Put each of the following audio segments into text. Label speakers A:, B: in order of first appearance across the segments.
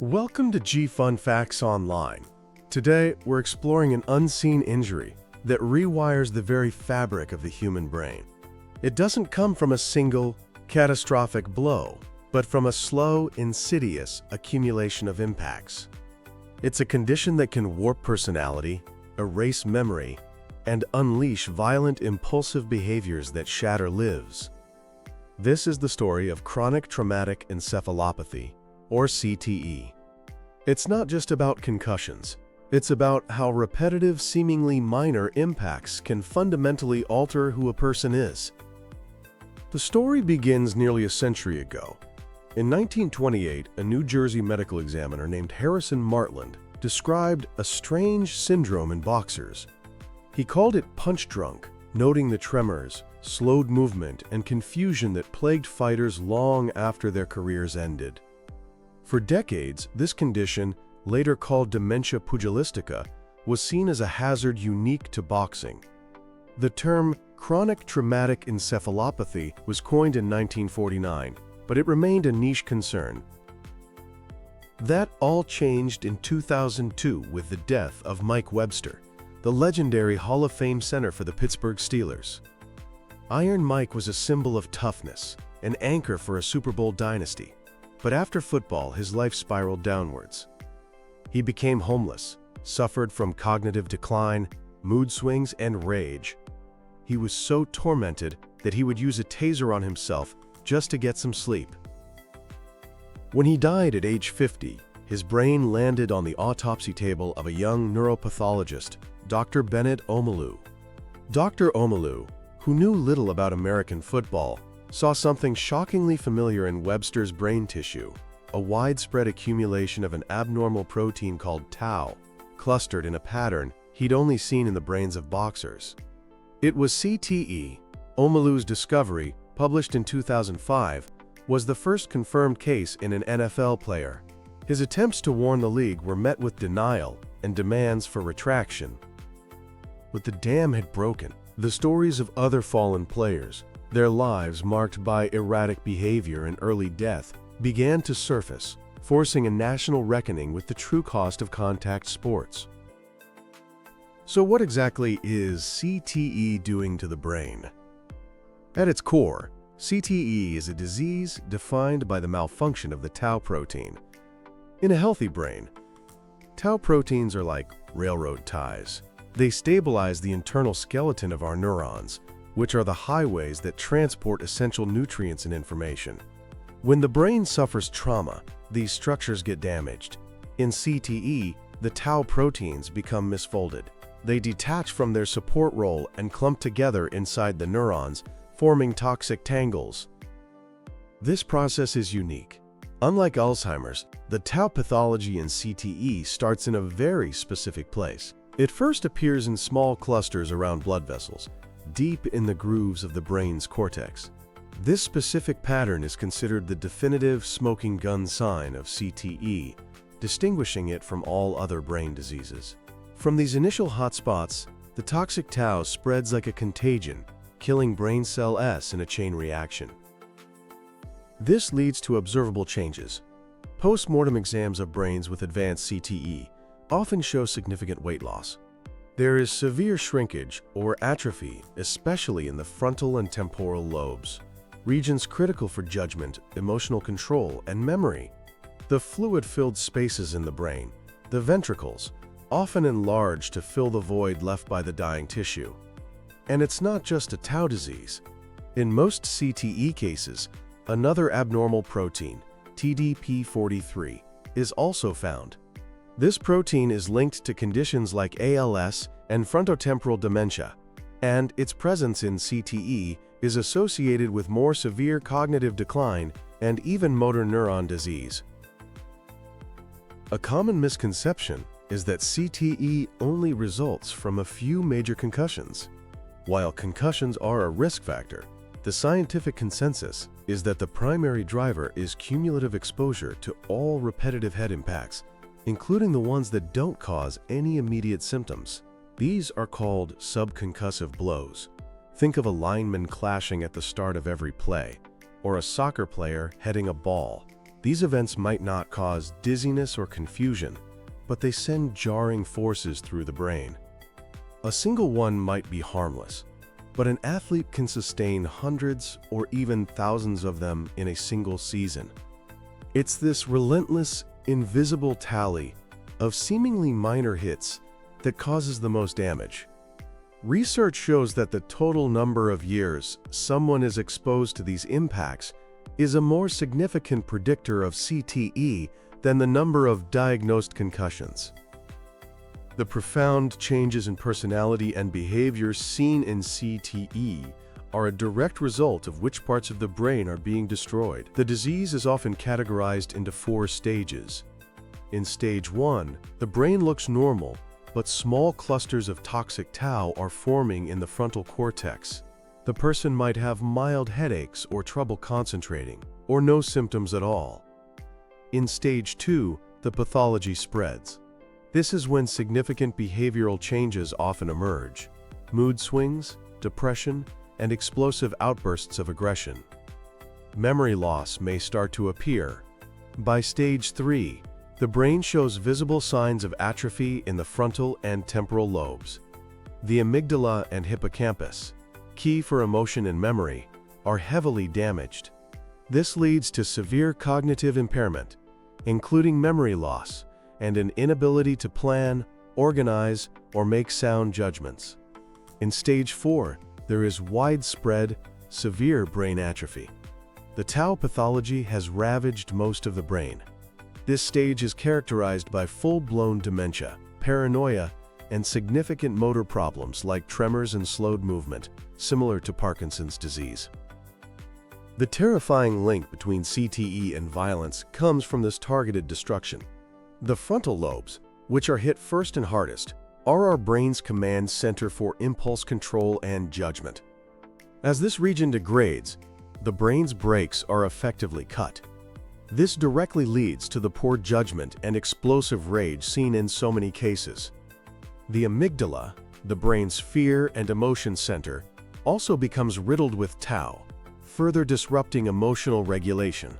A: Welcome to G Fun Facts Online. Today, we're exploring an unseen injury that rewires the very fabric of the human brain. It doesn't come from a single, catastrophic blow, but from a slow, insidious accumulation of impacts. It's a condition that can warp personality, erase memory, and unleash violent, impulsive behaviors that shatter lives. This is the story of chronic traumatic encephalopathy, or CTE. It's not just about concussions. It's about how repetitive, seemingly minor impacts can fundamentally alter who a person is. The story begins nearly a century ago. In 1928, a New Jersey medical examiner named Harrison Martland described a strange syndrome in boxers. He called it punch drunk, noting the tremors, slowed movement, and confusion that plagued fighters long after their careers ended. For decades, this condition, later called dementia pugilistica, was seen as a hazard unique to boxing. The term chronic traumatic encephalopathy was coined in 1949, but it remained a niche concern. That all changed in 2002 with the death of Mike Webster, the legendary Hall of Fame center for the Pittsburgh Steelers. Iron Mike was a symbol of toughness, an anchor for a Super Bowl dynasty. But after football, his life spiraled downwards. He became homeless, suffered from cognitive decline, mood swings, and rage. He was so tormented that he would use a taser on himself just to get some sleep. When he died at age 50, his brain landed on the autopsy table of a young neuropathologist, Dr. Bennett Omalu. Dr. Omalu, who knew little about American football, saw something shockingly familiar in Webster's brain tissue, a widespread accumulation of an abnormal protein called tau, clustered in a pattern he'd only seen in the brains of boxers. It was CTE. Omalu's discovery, published in 2005, was the first confirmed case in an NFL player. His attempts to warn the league were met with denial and demands for retraction. But the dam had broken. The stories of other fallen players, their lives marked by erratic behavior and early death, began to surface, forcing a national reckoning with the true cost of contact sports. So what exactly is CTE doing to the brain? At its core, CTE is a disease defined by the malfunction of the tau protein. In a healthy brain, tau proteins are like railroad ties. They stabilize the internal skeleton of our neurons, which are the highways that transport essential nutrients and information. When the brain suffers trauma, these structures get damaged. In CTE, the tau proteins become misfolded. They detach from their support role and clump together inside the neurons, forming toxic tangles. This process is unique. Unlike Alzheimer's, the tau pathology in CTE starts in a very specific place. It first appears in small clusters around blood vessels, deep in the grooves of the brain's cortex. This specific pattern is considered the definitive smoking gun sign of CTE, distinguishing it from all other brain diseases. From these initial hotspots, the toxic tau spreads like a contagion, killing brain cell S in a chain reaction. This leads to observable changes. Post-mortem exams of brains with advanced CTE often show significant weight loss. There is severe shrinkage or atrophy, especially in the frontal and temporal lobes, regions critical for judgment, emotional control, and memory. The fluid-filled spaces in the brain, the ventricles, often enlarge to fill the void left by the dying tissue. And it's not just a tau disease. In most CTE cases, another abnormal protein, TDP43, is also found. This protein is linked to conditions like ALS and frontotemporal dementia, and its presence in CTE is associated with more severe cognitive decline and even motor neuron disease. A common misconception is that CTE only results from a few major concussions. While concussions are a risk factor, the scientific consensus is that the primary driver is cumulative exposure to all repetitive head impacts, including the ones that don't cause any immediate symptoms. These are called subconcussive blows. Think of a lineman clashing at the start of every play, or a soccer player heading a ball. These events might not cause dizziness or confusion, but they send jarring forces through the brain. A single one might be harmless, but an athlete can sustain hundreds or even thousands of them in a single season. It's this relentless, invisible tally of seemingly minor hits that causes the most damage. Research shows that the total number of years someone is exposed to these impacts is a more significant predictor of CTE than the number of diagnosed concussions. The profound changes in personality and behavior seen in CTE are a direct result of which parts of the brain are being destroyed. The disease is often categorized into 4 stages. In stage 1, the brain looks normal, but small clusters of toxic tau are forming in the frontal cortex. The person might have mild headaches or trouble concentrating, or no symptoms at all. In stage 2, the pathology spreads. This is when significant behavioral changes often emerge: mood swings, depression, and explosive outbursts of aggression. Memory loss may start to appear. By stage 3, the brain shows visible signs of atrophy in the frontal and temporal lobes. The amygdala and hippocampus, key for emotion and memory, are heavily damaged. This leads to severe cognitive impairment, including memory loss and an inability to plan, organize, or make sound judgments. In stage 4, there is widespread, severe brain atrophy. The tau pathology has ravaged most of the brain. This stage is characterized by full-blown dementia, paranoia, and significant motor problems like tremors and slowed movement, similar to Parkinson's disease. The terrifying link between CTE and violence comes from this targeted destruction. The frontal lobes, which are hit first and hardest, are our brain's command center for impulse control and judgment. As this region degrades, the brain's brakes are effectively cut. This directly leads to the poor judgment and explosive rage seen in so many cases. The amygdala, the brain's fear and emotion center, also becomes riddled with tau, further disrupting emotional regulation.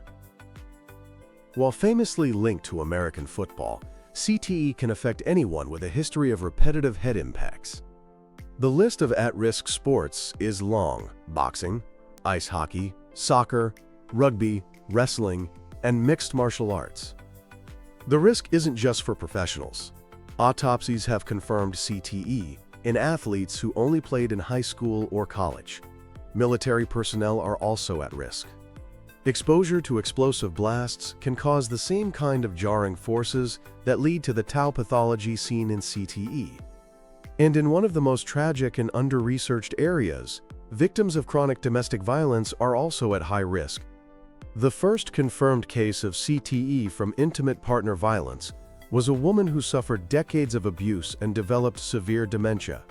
A: While famously linked to American football, CTE can affect anyone with a history of repetitive head impacts. The list of at-risk sports is long: boxing, ice hockey, soccer, rugby, wrestling, and mixed martial arts. The risk isn't just for professionals. Autopsies have confirmed CTE in athletes who only played in high school or college. Military personnel are also at risk. Exposure to explosive blasts can cause the same kind of jarring forces that lead to the tau pathology seen in CTE. And in one of the most tragic and under-researched areas, victims of chronic domestic violence are also at high risk. The first confirmed case of CTE from intimate partner violence was a woman who suffered decades of abuse and developed severe dementia.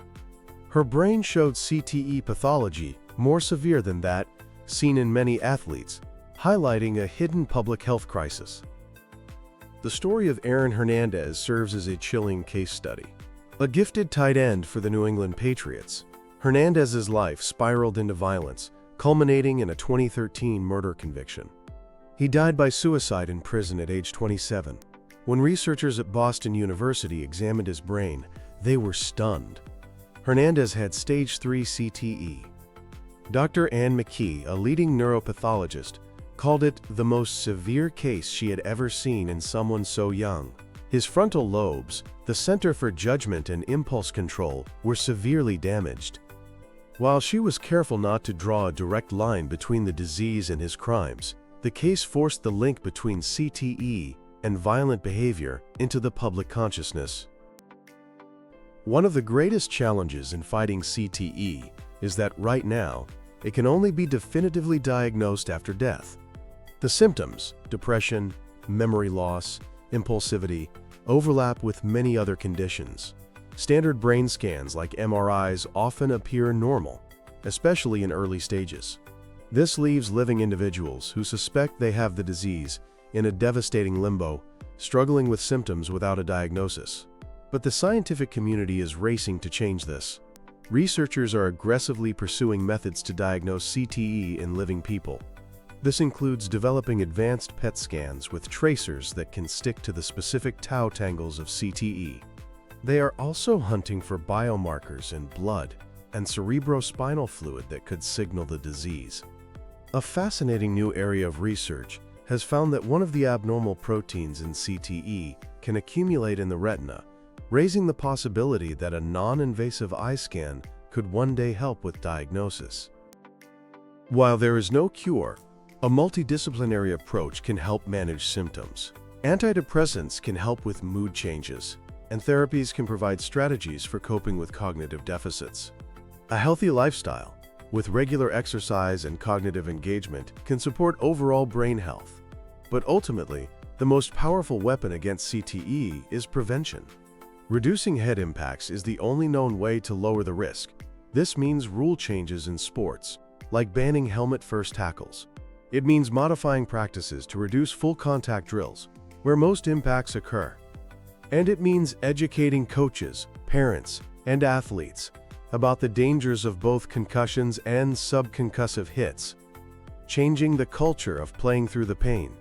A: Her brain showed CTE pathology more severe than that seen in many athletes, highlighting a hidden public health crisis. The story of Hernandez serves as a chilling case study. A gifted tight end for the New England Patriots, Hernandez's life spiraled into violence, culminating in a 2013 murder conviction. He died by suicide in prison at age 27. When researchers at Boston University examined his brain, they were stunned. Hernandez had stage 3 CTE. Dr. Ann McKee, a leading neuropathologist, called it the most severe case she had ever seen in someone so young. His frontal lobes, the center for judgment and impulse control, were severely damaged. While she was careful not to draw a direct line between the disease and his crimes, the case forced the link between CTE and violent behavior into the public consciousness. One of the greatest challenges in fighting CTE is that right now, it can only be definitively diagnosed after death. The symptoms, depression, memory loss, impulsivity, overlap with many other conditions. Standard brain scans like MRIs often appear normal, especially in early stages. This leaves living individuals who suspect they have the disease in a devastating limbo, struggling with symptoms without a diagnosis. But the scientific community is racing to change this. Researchers are aggressively pursuing methods to diagnose CTE in living people. This includes developing advanced PET scans with tracers that can stick to the specific tau tangles of CTE. They are also hunting for biomarkers in blood and cerebrospinal fluid that could signal the disease. A fascinating new area of research has found that one of the abnormal proteins in CTE can accumulate in the retina, raising the possibility that a non-invasive eye scan could one day help with diagnosis. While there is no cure, a multidisciplinary approach can help manage symptoms. Antidepressants can help with mood changes, and therapies can provide strategies for coping with cognitive deficits. A healthy lifestyle, with regular exercise and cognitive engagement, can support overall brain health. But ultimately, the most powerful weapon against CTE is prevention. Reducing head impacts is the only known way to lower the risk. This means rule changes in sports, like banning helmet-first tackles. It means modifying practices to reduce full-contact drills, where most impacts occur. And it means educating coaches, parents, and athletes about the dangers of both concussions and subconcussive hits, changing the culture of playing through the pain.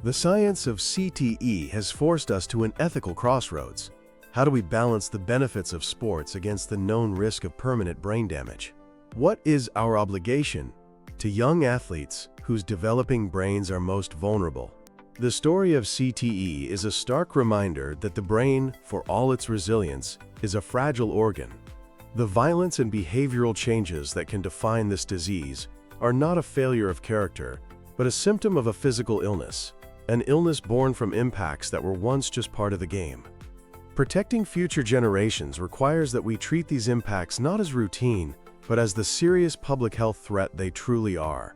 A: The science of CTE has forced us to an ethical crossroads. How do we balance the benefits of sports against the known risk of permanent brain damage? What is our obligation to young athletes whose developing brains are most vulnerable? The story of CTE is a stark reminder that the brain, for all its resilience, is a fragile organ. The violence and behavioral changes that can define this disease are not a failure of character, but a symptom of a physical illness, an illness born from impacts that were once just part of the game. Protecting future generations requires that we treat these impacts not as routine, but as the serious public health threat they truly are.